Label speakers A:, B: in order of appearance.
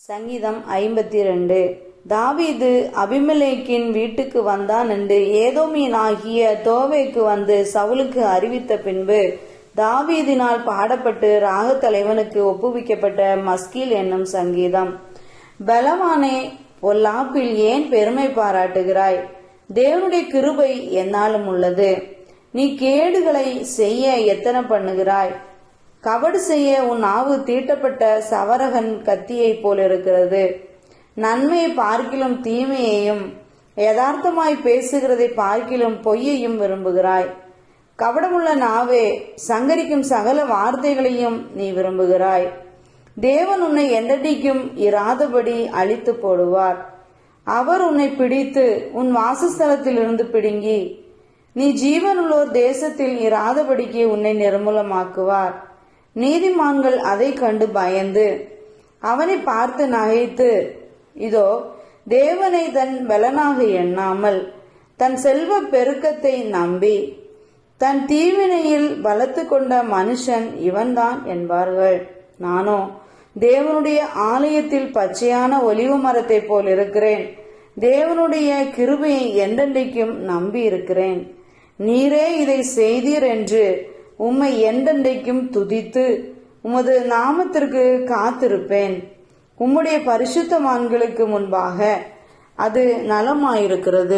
A: சங்கீதம் 52. தாவீது அபிமெலேக்கின் வீட்டுக்கு வந்தான் என்று ஏதோமியனாகிய தோவேக்கு வந்து சவுலுக்கு அறிவித்த பின்பு, தாவீதினால் பாடப்பட்டு ராகத் தலைவனுக்கு ஒப்புவிக்கப்பட்ட மஸ்கீல் என்னும் சங்கீதம். பலவானே, பொல்லாப்பில் ஏன் பெருமை பாராட்டுகிறாய்? தேவனுடைய கிருபை எந்நாளும் உள்ளது. நீ கேடுகளை செய்ய எத்தனை பண்ணுகிறாய்? கபடு செய்ய உன் நாவு தீட்டப்பட்ட சவரகன் கத்தியை போல் இருக்கிறது. நன்மையை பார்க்கிலும் தீமையையும், யதார்த்தமாய் பேசுகிறதை பார்க்கிலும் பொய்யையும் விரும்புகிறாய். கபடமுள்ள நாவே, சங்கரிக்கும் சகல வார்த்தைகளையும் நீ விரும்புகிறாய். தேவன் உன்னை என்றைக்கும் இராதபடி அழித்து போடுவார். அவர் உன்னை பிடித்து உன் வாசஸ்தலத்திலிருந்து பிடுங்கி, நீ ஜீவனுள்ளோர் தேசத்தில் இராதபடிக்கு உன்னை நிர்மூலமாக்குவார். நீதிமான்கள் அதை கண்டு பயந்து அவனை பார்த்து நகைத்து, இதோ, தேவனை தன் பலனாக எண்ணாமல் தன் செல்வ பெருக்கத்தை நம்பி தன் தீவினையில் பலத்து கொண்ட மனுஷன் இவன்தான் என்பார்கள். நானோ தேவனுடைய ஆலயத்தில் பச்சையான ஒலிவு மரத்தை போல் இருக்கிறேன். தேவனுடைய கிருபையை என்றென்றைக்கும் நம்பி இருக்கிறேன். நீரே இதை செய்தீர் என்று உம்மை என்றென்றைக்கும் துதித்து உமது நாமத்திற்கு காத்திருப்பேன். உம்முடைய பரிசுத்தவான்களுக்கு முன்பாக அது நலமாயிருக்கிறது.